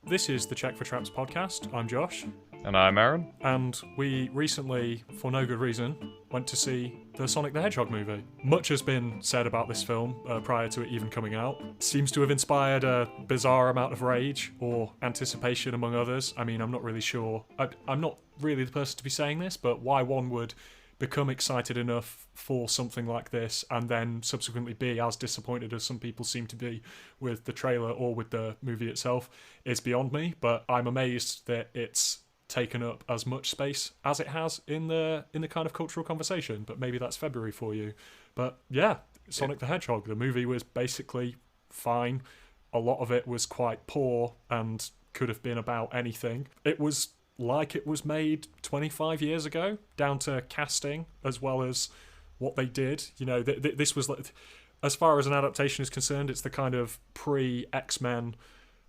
This is the Check for Traps podcast. I'm Josh. And I'm Aaron. And we recently, for no good reason, went to see the Sonic the Hedgehog movie. Much has been said about this film prior to it even coming out. It seems to have inspired a bizarre amount of rage or anticipation among others. I mean, I'm not really sure. I'm not really the person to be saying this, but why one would become excited enough for something like this and then subsequently be as disappointed as some people seem to be with the trailer or with the movie itself is beyond me. But I'm amazed that it's taken up as much space as it has in the kind of cultural conversation. But maybe that's February for you. But yeah, Sonic the Hedgehog, the movie was basically fine. A lot of it was quite poor and could have been about anything. It was like it was made 25 years ago, down to casting as well as what they did. You know, this was like, as far as an adaptation is concerned, it's the kind of pre-X-Men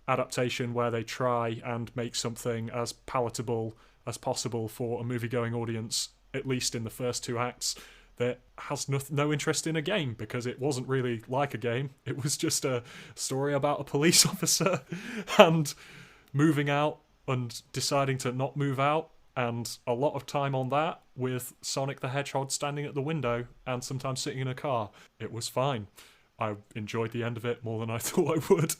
adaptation where they try and make something as palatable as possible for a movie-going audience, at least in the first two acts, that has no interest in a game, because it wasn't really like a game. It was just a story about a police officer and moving out and deciding to not move out, and a lot of time on that with Sonic the Hedgehog standing at the window and sometimes sitting in a car. It was fine. I enjoyed the end of it more than I thought I would,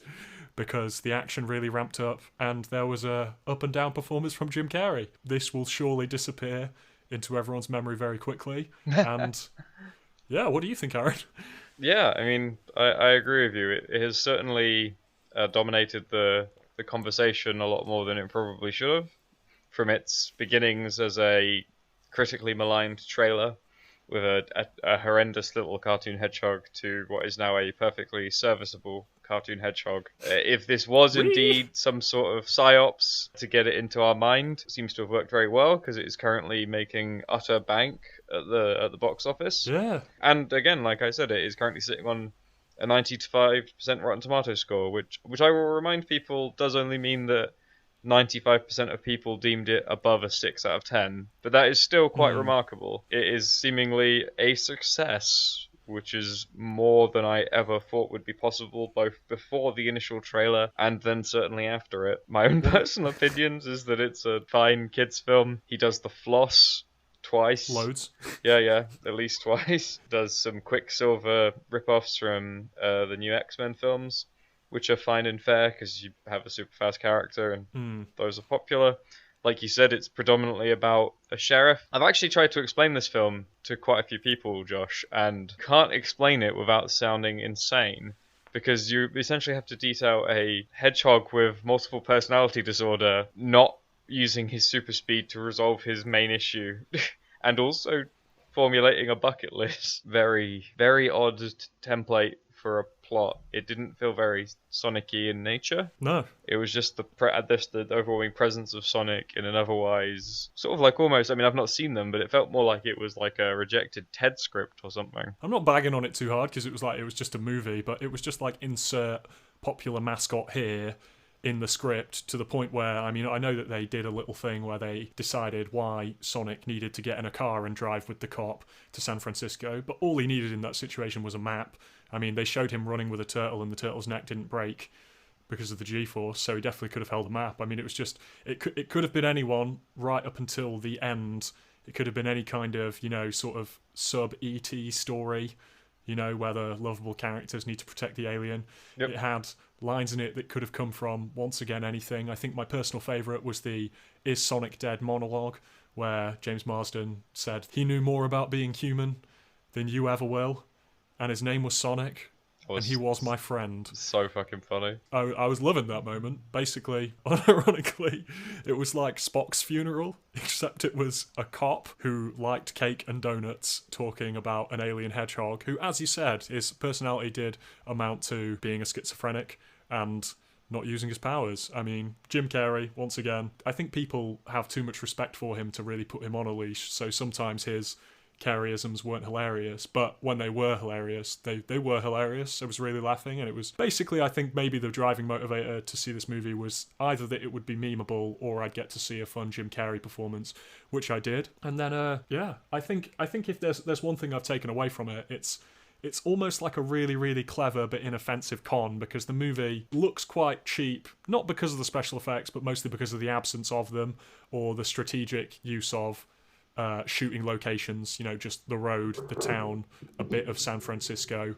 because the action really ramped up and there was a up and down performance from Jim Carrey. This will surely disappear into everyone's memory very quickly. And yeah, what do you think, Aaron? Yeah, I mean, I agree with you. It has certainly dominated the conversation a lot more than it probably should have. From its beginnings as a critically maligned trailer with a horrendous little cartoon hedgehog to what is now a perfectly serviceable cartoon hedgehog. If this was indeed some sort of psyops to get it into our mind, it seems to have worked very well, because it is currently making utter bank at the box office. Yeah. And again, like I said, it is currently sitting on a 95% Rotten Tomatoes score, which I will remind people does only mean that 95% of people deemed it above a 6 out of 10. But that is still quite remarkable. It is seemingly a success, which is more than I ever thought would be possible, both before the initial trailer and then certainly after it. My own personal opinions is that it's a fine kids film. He does the floss twice. Loads. Yeah, at least twice. Does some Quicksilver rip-offs from the new X-Men films, which are fine and fair because you have a super fast character and those are popular. Like you said, it's predominantly about a sheriff. I've actually tried to explain this film to quite a few people, Josh, and can't explain it without sounding insane, because you essentially have to detail a hedgehog with multiple personality disorder not using his super speed to resolve his main issue, and also formulating a bucket list. Very, very odd template for a plot. It didn't feel very Sonic-y in nature. No. It was just the overwhelming presence of Sonic in an otherwise sort of like almost, I mean, I've not seen them, but it felt more like it was like a rejected TED script or something. I'm not bagging on it too hard, because it was just a movie, but it was just like insert popular mascot here in the script, to the point where, I mean, I know that they did a little thing where they decided why Sonic needed to get in a car and drive with the cop to San Francisco, but all he needed in that situation was a map. I mean, they showed him running with a turtle and the turtle's neck didn't break because of the G-force, so he definitely could have held a map. I mean, it was just, it could have been anyone right up until the end. It could have been any kind of, you know, sort of sub-E.T. story, you know, where the lovable characters need to protect the alien. Yep. It had lines in it that could have come from, once again, anything. I think my personal favourite was the "Is Sonic Dead" monologue, where James Marsden said he knew more about being human than you ever will, and his name was Sonic, and he was my friend. So fucking funny. I was loving that moment. Basically, unironically, it was like Spock's funeral, except it was a cop who liked cake and donuts talking about an alien hedgehog who, as you said, his personality did amount to being a schizophrenic and not using his powers. I mean, Jim Carrey, once again, I think people have too much respect for him to really put him on a leash, so sometimes his Carreyisms weren't hilarious, but when they were hilarious, they were hilarious. I was really laughing, and it was basically, I think, maybe the driving motivator to see this movie was either that it would be memeable or I'd get to see a fun Jim Carrey performance, which I did. And then, yeah, I think if there's one thing I've taken away from it, it's it's almost like a really, really clever but inoffensive con, because the movie looks quite cheap, not because of the special effects, but mostly because of the absence of them, or the strategic use of shooting locations, just the road, the town, a bit of San Francisco.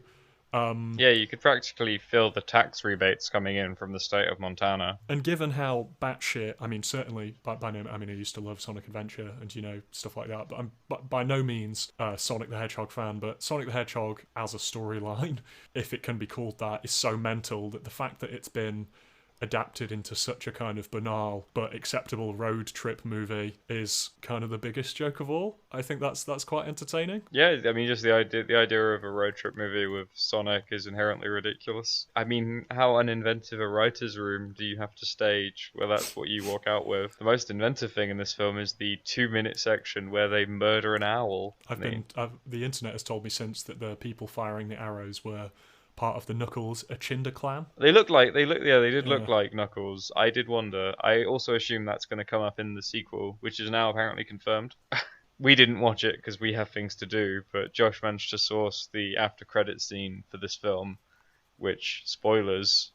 Yeah, you could practically feel the tax rebates coming in from the state of Montana. And given how batshit, I mean, certainly by no, I mean, I used to love Sonic Adventure and stuff like that, but I'm by no means a Sonic the Hedgehog fan. But Sonic the Hedgehog as a storyline, if it can be called that, is so mental that the fact that it's been adapted into such a kind of banal but acceptable road trip movie is kind of the biggest joke of all. I think that's quite entertaining. Yeah, I mean, just the idea of a road trip movie with Sonic is inherently ridiculous. I mean, how uninventive a writer's room do you have to stage where that's what you walk out with? The most inventive thing in this film is the 2-minute section where they murder an owl. The internet has told me since that the people firing the arrows were part of the Knuckles Achinda clan. They did look like Knuckles. I did wonder. I also assume that's going to come up in the sequel, which is now apparently confirmed. We didn't watch it because we have things to do, but Josh managed to source the after credit scene for this film, which, spoilers,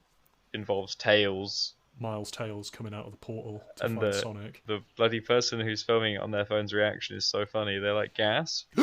involves Tails. Miles Tails coming out of the portal to and find Sonic. The bloody person who's filming it on their phone's reaction is so funny. They're like, gas? They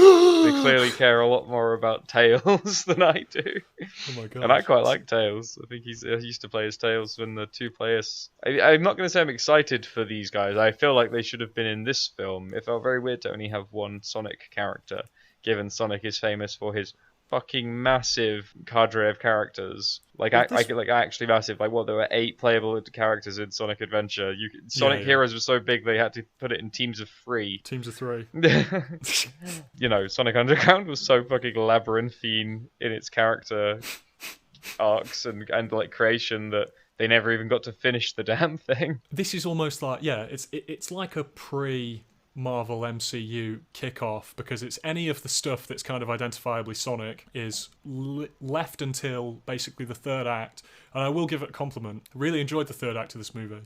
clearly care a lot more about Tails than I do. Oh my god. And I quite like Tails. I think I used to play as Tails when the two players... I'm not going to say I'm excited for these guys. I feel like they should have been in this film. It felt very weird to only have one Sonic character, given Sonic is famous for his fucking massive cadre of characters. Actually massive. There were 8 playable characters in Sonic Adventure. Sonic Heroes was so big they had to put it in teams of 3. Teams of 3. Sonic Underground was so fucking labyrinthine in its character arcs and creation that they never even got to finish the damn thing. This is almost like, it's like a Marvel MCU kickoff, because it's any of the stuff that's kind of identifiably Sonic is left until basically the third act. And I will give it a compliment. I really enjoyed the third act of this movie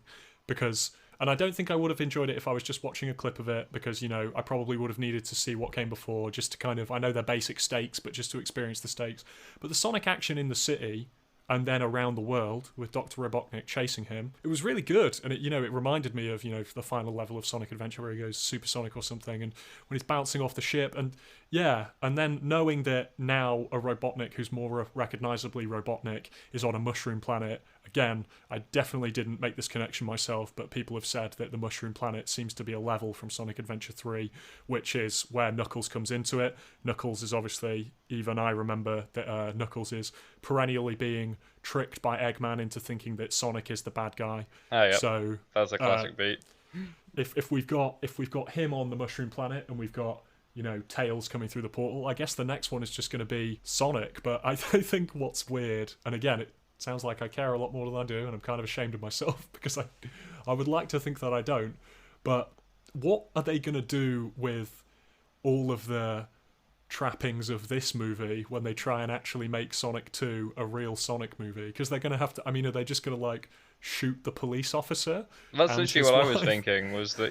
and I don't think I would have enjoyed it if I was just watching a clip of it, because, I probably would have needed to see what came before just to kind of, I know they're basic stakes, but just to experience the stakes. But the Sonic action in the city and then around the world with Dr. Robotnik chasing him, it was really good. And it reminded me of, the final level of Sonic Adventure where he goes supersonic or something, and when he's bouncing off the ship, and then knowing that now a Robotnik who's more recognisably Robotnik is on a mushroom planet. Again, I definitely didn't make this connection myself, but people have said that the mushroom planet seems to be a level from Sonic Adventure 3, which is where Knuckles comes into it. Knuckles is obviously, even I remember that Knuckles is perennially being tricked by Eggman into thinking that Sonic is the bad guy. Oh, yeah. So that's a classic beat. If we've got him on the mushroom planet and we've got Tails coming through the portal, I guess the next one is just going to be Sonic. But I think what's weird, and again, it sounds like I care a lot more than I do, and I'm kind of ashamed of myself because I would like to think that I don't. But what are they going to do with all of the trappings of this movie when they try and actually make Sonic 2 a real Sonic movie? Because they're going to have to... I mean, are they just going to, shoot the police officer? That's literally what I was thinking, was that,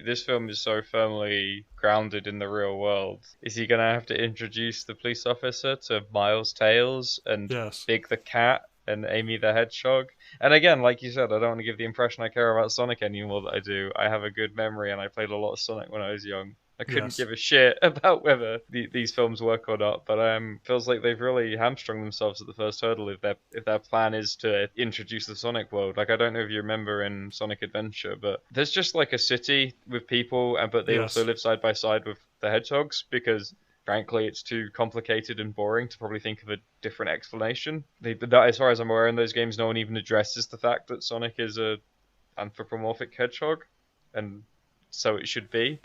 this film is so firmly grounded in the real world. Is he going to have to introduce the police officer to Miles Tails and Big the Cat and Amy the Hedgehog? And again, like you said, I don't want to give the impression I care about Sonic anymore that I do. I have a good memory and I played a lot of Sonic when I was young. I couldn't give a shit about whether these films work or not, but feels like they've really hamstrung themselves at the first hurdle if their plan is to introduce the Sonic world. I don't know if you remember in Sonic Adventure, but there's just a city with people, but they also live side by side with the hedgehogs, because frankly it's too complicated and boring to probably think of a different explanation. As far as I'm aware, in those games, no one even addresses the fact that Sonic is a anthropomorphic hedgehog, and so it should be.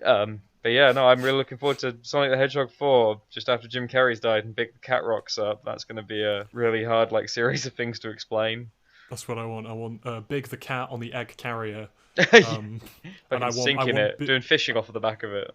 I'm really looking forward to Sonic the Hedgehog 4, just after Jim Carrey's died and Big the Cat rocks up. That's going to be a really hard series of things to explain. That's what I want. I want Big the Cat on the egg carrier. And I want sinking it, doing fishing off of the back of it.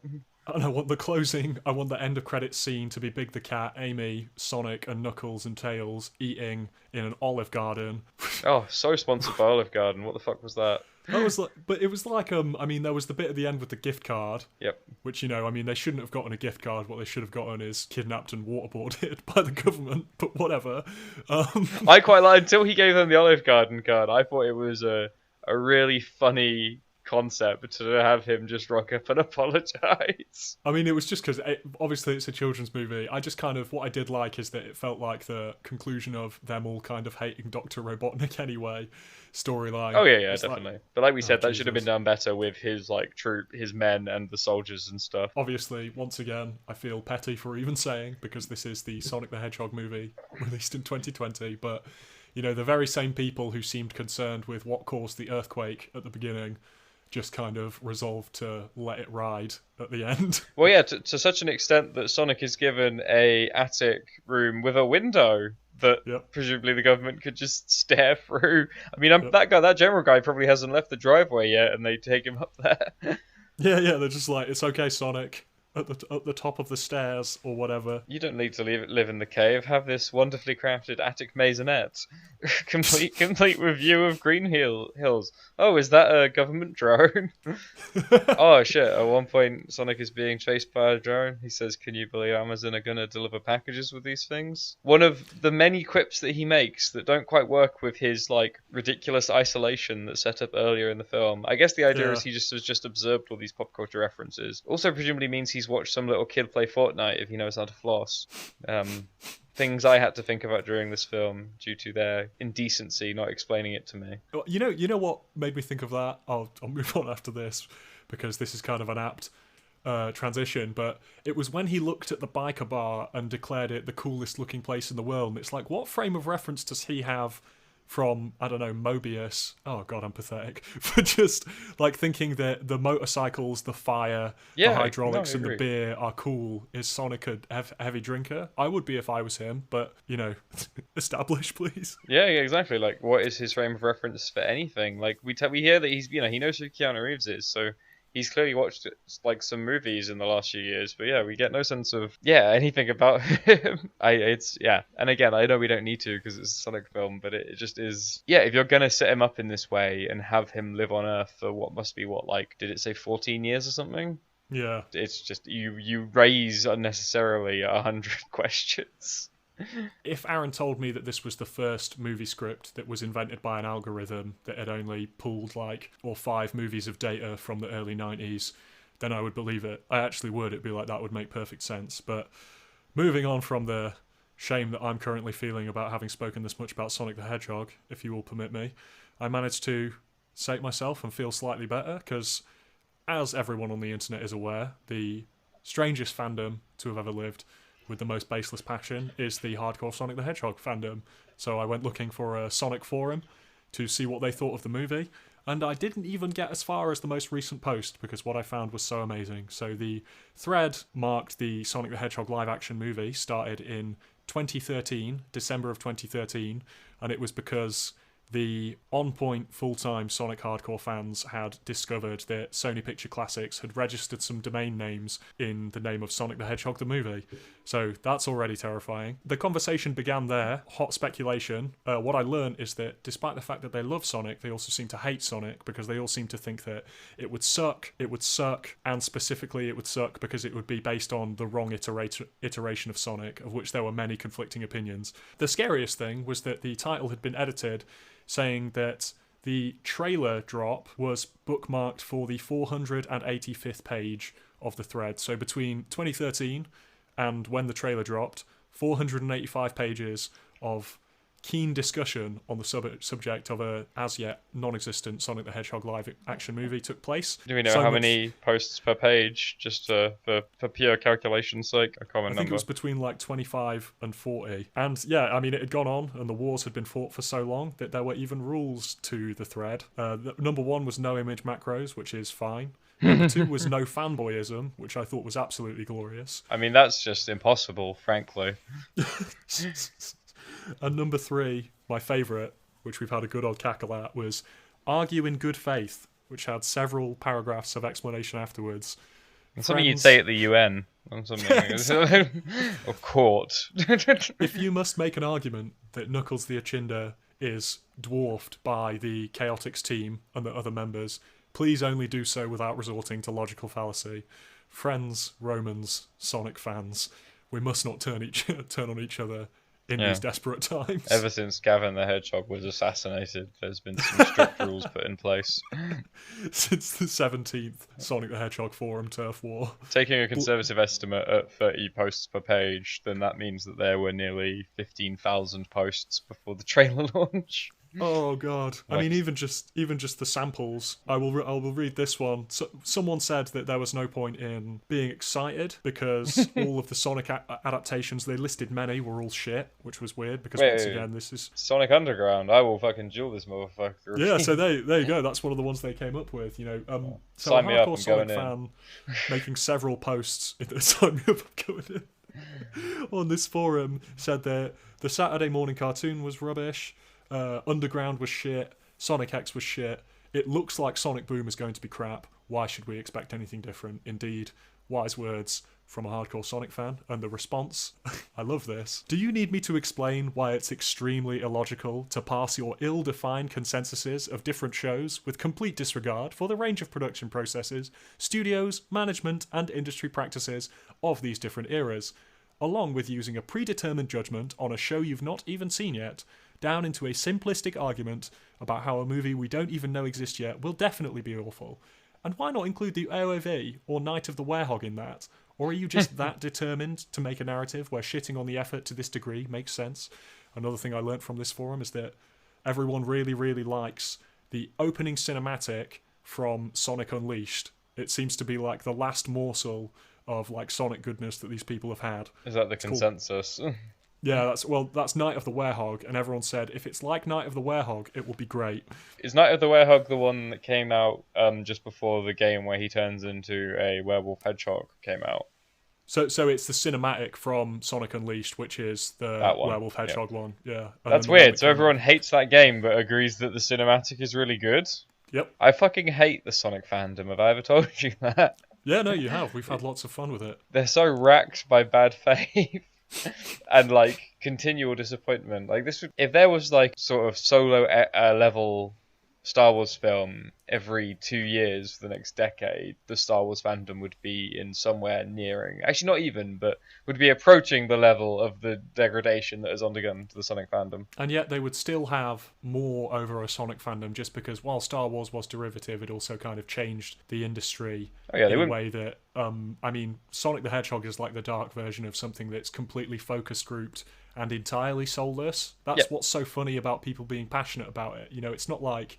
And I want the end of credits scene to be Big the Cat, Amy, Sonic, and Knuckles and Tails eating in an Olive Garden. Oh, so sponsored by Olive Garden. What the fuck was that? That was like, but it was like, I mean, there was the bit at the end with the gift card. Yep. Which, I mean, they shouldn't have gotten a gift card. What they should have gotten is kidnapped and waterboarded by the government, but whatever. I quite like, until he gave them the Olive Garden card, I thought it was a really funny concept to have him just rock up and apologise. I mean, it was just because, obviously, it's a children's movie. I just what I did like is that it felt like the conclusion of them all kind of hating Dr. Robotnik anyway storyline. Oh, yeah, It's definitely. Like, but like we said, that Jesus. should have been done better with his, like, troop, his men and the soldiers and stuff. Obviously, once again, I feel petty for even saying, because this is the Sonic the Hedgehog movie released in 2020, but, the very same people who seemed concerned with what caused the earthquake at the beginning just kind of resolved to let it ride at the end. Well, yeah, to such an extent that Sonic is given a attic room with a window that presumably the government could just stare through. I mean, that general guy probably hasn't left the driveway yet, and they take him up there. Yeah, they're just like, it's okay, Sonic. At the top of the stairs or whatever. You don't need to live in the cave. Have this wonderfully crafted attic maisonette, complete with view of green hills. Oh, is that a government drone? Oh shit! At one point, Sonic is being chased by a drone. He says, "Can you believe Amazon are gonna deliver packages with these things?" One of the many quips that he makes that don't quite work with his like ridiculous isolation that's set up earlier in the film. I guess the idea is he has just observed all these pop culture references. Also, presumably means he's watched some little kid play Fortnite if he knows how to floss. Things I had to think about during this film due to their indecency not explaining it to me. You know what made me think of that? I'll move on after this because this is kind of an apt transition, but it was when he looked at the biker bar and declared it the coolest looking place in the world, and it's like, what frame of reference does he have from, I don't know, Mobius? Oh god, I'm pathetic. For just like thinking that the motorcycles, the fire, the hydraulics and the beer are cool. Is Sonic a heavy drinker? I would be if I was him, but establish please. Yeah, exactly. Like, what is his frame of reference for anything? Like, we hear that he's, he knows who Keanu Reeves is, so he's clearly watched like some movies in the last few years, but we get no sense of anything about him. And again, I know we don't need to because it's a Sonic film, but it just is. Yeah, if you're gonna set him up in this way and have him live on Earth for what must be did it say 14 years or something? Yeah, it's just you raise unnecessarily 100 questions. If Aaron told me that this was the first movie script that was invented by an algorithm that had only pulled 5 movies of data from the early 90s, then I would believe it. I actually would. It'd be like, that would make perfect sense. But moving on from the shame that I'm currently feeling about having spoken this much about Sonic the Hedgehog, if you will permit me, I managed to sate myself and feel slightly better because, as everyone on the internet is aware, the strangest fandom to have ever lived with the most baseless passion is the hardcore Sonic the Hedgehog fandom. So I went looking for a Sonic forum to see what they thought of the movie, and I didn't even get as far as the most recent post because what I found was so amazing. So the thread marked the Sonic the Hedgehog live action movie started in 2013, December of 2013, and it was because the on-point full-time Sonic hardcore fans had discovered that Sony Picture Classics had registered some domain names in the name of Sonic the Hedgehog the movie. So that's already terrifying. The conversation began there, hot speculation. What I learned is that despite the fact that they love Sonic, they also seem to hate Sonic because they all seem to think that it would suck, and specifically it would suck because it would be based on the wrong iteration of Sonic, of which there were many conflicting opinions. The scariest thing was that the title had been edited saying that the trailer drop was bookmarked for the 485th page of the thread. So between 2013 and when the trailer dropped, 485 pages of keen discussion on the subject of a as yet non-existent Sonic the Hedgehog live action movie took place. Do we know how many posts per page, just for pure calculation's sake? A common number. I think it was between 25 and 40. And I mean, it had gone on and the wars had been fought for so long that there were even rules to the thread. Number 1 was no image macros, which is fine. Number 2 was no fanboyism, which I thought was absolutely glorious. I mean, that's just impossible, frankly. And number 3, my favourite, which we've had a good old cackle at, was argue in good faith, which had several paragraphs of explanation afterwards. Something you'd say at the UN. Or something. Or court. If you must make an argument that Knuckles the Echidna is dwarfed by the Chaotix team and the other members, please only do so without resorting to logical fallacy. Friends, Romans, Sonic fans, we must not turn on each other in these desperate times. Ever since Gavin the Hedgehog was assassinated, there's been some strict rules put in place. Since the 17th Sonic the Hedgehog forum turf war. Taking a conservative estimate at 30 posts per page, then that means that there were nearly 15,000 posts before the trailer launch. Oh god! I mean, even just the samples. I will read this one. So, someone said that there was no point in being excited because all of the Sonic adaptations they listed, many were all shit, which was weird because once again, this is Sonic Underground. I will fucking duel this motherfucker. Yeah, so there you go. That's one of the ones they came up with. So sign a me up, hardcore I'm Sonic going fan making several posts. Sign me up, I'm going in. On this forum said that the Saturday morning cartoon was rubbish. Underground was shit. Sonic X was shit. It looks like Sonic Boom is going to be crap. Why should we expect anything different? Indeed, wise words from a hardcore Sonic fan. And the response, I love this. Do you need me to explain why it's extremely illogical to pass your ill-defined consensuses of different shows with complete disregard for the range of production processes, studios, management, and industry practices of these different eras, along with using a predetermined judgment on a show you've not even seen yet, down into a simplistic argument about how a movie we don't even know exists yet will definitely be awful? And why not include the OOV or Night of the Werehog in that? Or are you just that determined to make a narrative where shitting on the effort to this degree makes sense? Another thing I learnt from this forum is that everyone really, really likes the opening cinematic from Sonic Unleashed. It seems to be like the last morsel of like Sonic goodness that these people have had. Is that the consensus? Yeah, that's Night of the Werehog, and everyone said if it's like Night of the Werehog, it will be great. Is Night of the Werehog the one that came out just before the game where he turns into a werewolf hedgehog came out? So it's the cinematic from Sonic Unleashed, which is the werewolf hedgehog one. Yeah. That's weird. So everyone hates that game but agrees that the cinematic is really good? Yep. I fucking hate the Sonic fandom. Have I ever told you that? Yeah, no, you have. We've had lots of fun with it. They're so racked by bad faith. And like continual disappointment. Like this would, if there was like sort of solo level Star Wars film every 2 years for the next decade, the Star Wars fandom would be in somewhere nearing, actually not even, but would be approaching the level of the degradation that has undergone to the Sonic fandom. And yet they would still have more over a Sonic fandom just because while Star Wars was derivative, it also kind of changed the industry in a way that, I mean, Sonic the Hedgehog is like the dark version of something that's completely focus grouped and entirely soulless. That's what's so funny about people being passionate about it. It's not like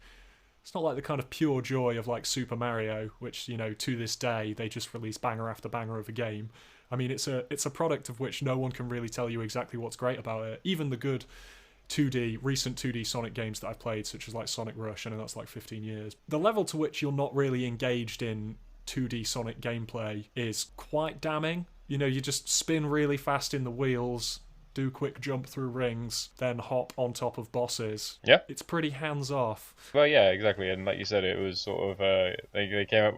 the kind of pure joy of like Super Mario, which, to this day they just release banger after banger of a game. I mean, it's a product of which no one can really tell you exactly what's great about it. Even the good recent 2D Sonic games that I've played, such as like Sonic Rush, I know that's like 15 years. The level to which you're not really engaged in 2D Sonic gameplay is quite damning. You just spin really fast in the wheels, do quick jump through rings, then hop on top of bosses. Yeah. It's pretty hands-off. Well, yeah, exactly. And like you said, it was sort of, they came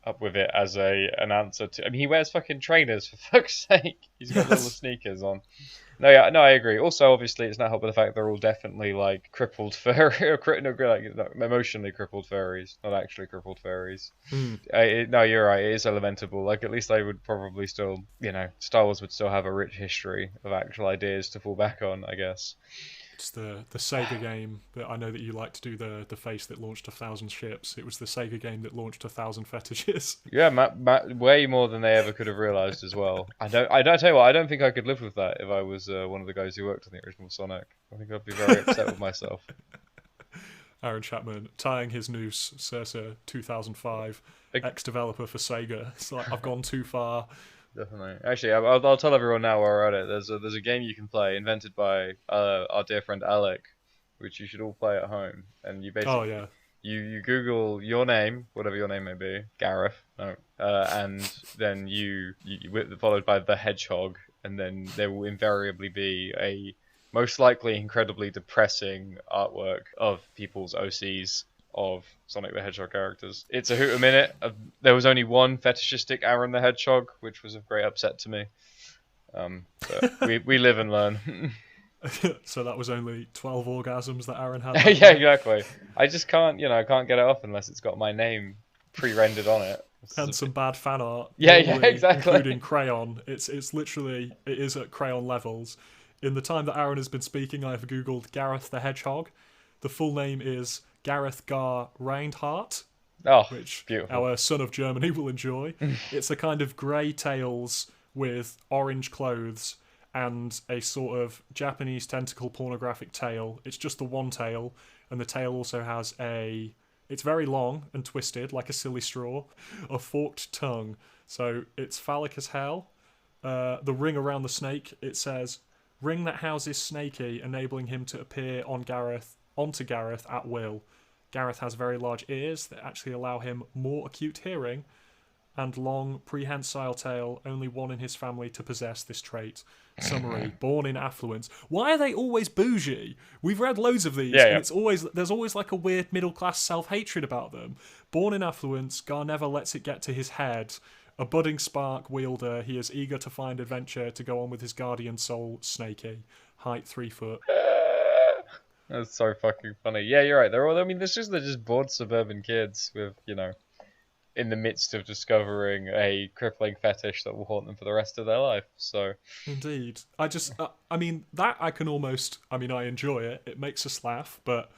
up with it as an answer to... I mean, he wears fucking trainers, for fuck's sake. He's got little sneakers on. No, I agree. Also, obviously, it's not helped by the fact they're all definitely, like, crippled emotionally crippled furries, not actually crippled furries. No, you're right. It is lamentable. Like, at least I would probably still, Star Wars would still have a rich history of actual ideas to fall back on, I guess. It's the Sega game that I know that you like to do the face that launched 1,000 ships. It was the Sega game that launched 1,000 fetishes. Yeah, way more than they ever could have realised as well. I don't tell you what, I don't think I could live with that if I was one of the guys who worked on the original Sonic. I think I'd be very upset with myself. Aaron Chapman tying his noose circa 2005, ex-developer for Sega. It's like, I've gone too far. Definitely. Actually, I'll tell everyone now while we're at it. There's a game you can play invented by our dear friend Alec, which you should all play at home. And you basically you Google your name, whatever your name may be, Gareth, and then you followed by the Hedgehog, and then there will invariably be a most likely incredibly depressing artwork of people's OCs of Sonic the Hedgehog characters. It's a hoot a minute. There was only one fetishistic Aaron the Hedgehog, which was of great upset to me. But we live and learn. So that was only 12 orgasms that Aaron had. Yeah, exactly. I just can't, I can't get it off unless it's got my name pre-rendered on it. And some bad fan art. Yeah, exactly. Including crayon. It's literally, it is at crayon levels. In the time that Aaron has been speaking, I've googled Gareth the Hedgehog. The full name is Gareth Gar Reinhardt. Oh, which beautiful. Our son of Germany will enjoy. It's a kind of grey tails with orange clothes and a sort of Japanese tentacle pornographic tail. It's just the one tail, and the tail also has it's very long and twisted, like a silly straw, a forked tongue. So it's phallic as hell. The ring around the snake, it says, ring that houses Snakey, enabling him to appear onto Gareth at will. Gareth has very large ears that actually allow him more acute hearing, and long, prehensile tail, only one in his family to possess this trait. Summary, born in affluence. Why are they always bougie? We've read loads of these, and there's always like a weird middle-class self-hatred about them. Born in affluence, Gar never lets it get to his head. A budding spark wielder, he is eager to find adventure to go on with his guardian soul, Snakey. Height 3 foot. That's so fucking funny. Yeah, you're right. They're just bored suburban kids with, in the midst of discovering a crippling fetish that will haunt them for the rest of their life. So indeed, I enjoy it. It makes us laugh, but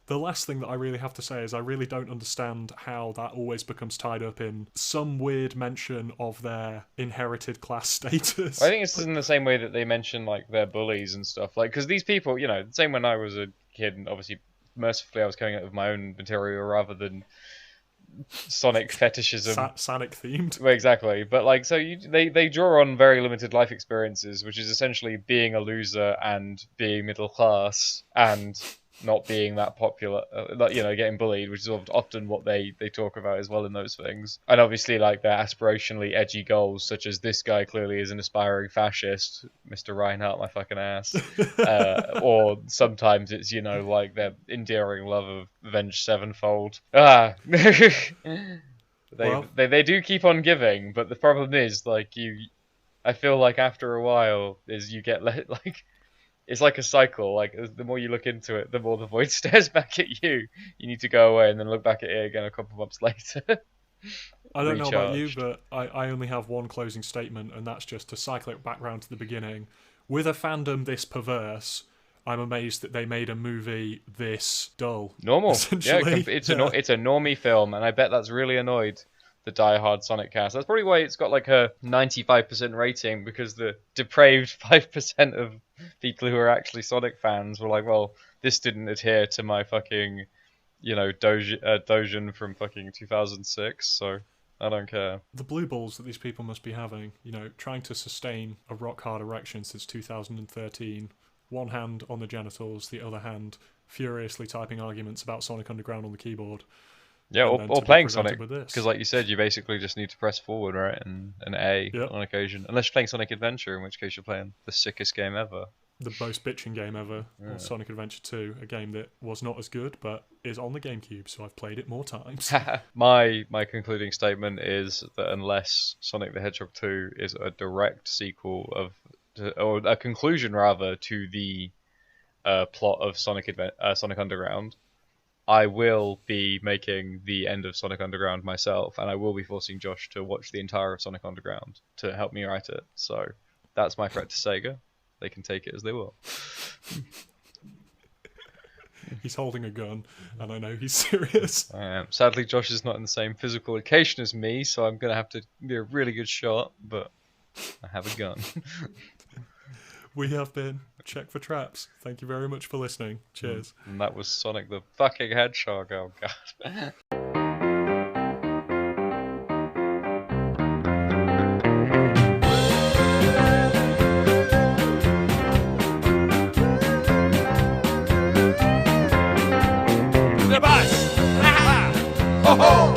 the last thing that I really have to say is I really don't understand how that always becomes tied up in some weird mention of their inherited class status. I think it's in the same way that they mention like their bullies and stuff. Like, because these people, the same when I was a kid, and obviously mercifully I was coming out with my own material rather than Sonic fetishism. Sonic themed. Well, exactly. But like, so they draw on very limited life experiences, which is essentially being a loser and being middle class and not being that popular, getting bullied, which is often what they talk about as well in those things. And obviously, like, their aspirationally edgy goals, such as this guy clearly is an aspiring fascist, Mr. Reinhardt, my fucking ass. Or sometimes it's, like their endearing love of Avenged Sevenfold. They do keep on giving, but the problem is, like, I feel like after a while, you get, like... It's like a cycle. Like, the more you look into it, the more the void stares back at you. You need to go away and then look back at it again a couple months later. I don't know about you, but I only have one closing statement, and that's just to cycle it back round to the beginning. With a fandom this perverse, I'm amazed that they made a movie this dull. Normal. Yeah, it's a normie film, and I bet that's really annoyed the die-hard Sonic cast. That's probably why it's got like a 95% rating, because the depraved 5% of people who are actually Sonic fans were like, well, this didn't adhere to my fucking, Dojin from fucking 2006, so I don't care. The blue balls that these people must be having, trying to sustain a rock-hard erection since 2013, one hand on the genitals, the other hand furiously typing arguments about Sonic Underground on the keyboard. Yeah, or playing Sonic, because like you said, you basically just need to press forward, right, and an A on occasion. Unless you're playing Sonic Adventure, in which case you're playing the sickest game ever. The most bitching game ever, or Sonic Adventure 2, a game that was not as good, but is on the GameCube, so I've played it more times. My concluding statement is that unless Sonic the Hedgehog 2 is a direct sequel or a conclusion rather, to the plot of Sonic Underground, I will be making the end of Sonic Underground myself, and I will be forcing Josh to watch the entire of Sonic Underground to help me write it. So that's my threat to Sega. They can take it as they will. He's holding a gun, and I know he's serious. Sadly, Josh is not in the same physical location as me, so I'm going to have to be a really good shot, but I have a gun. We have been Check for Traps. Thank you very much for listening. Cheers. And that was Sonic the fucking Hedgehog. Oh, God. The bus! Ha ha! Ho ho!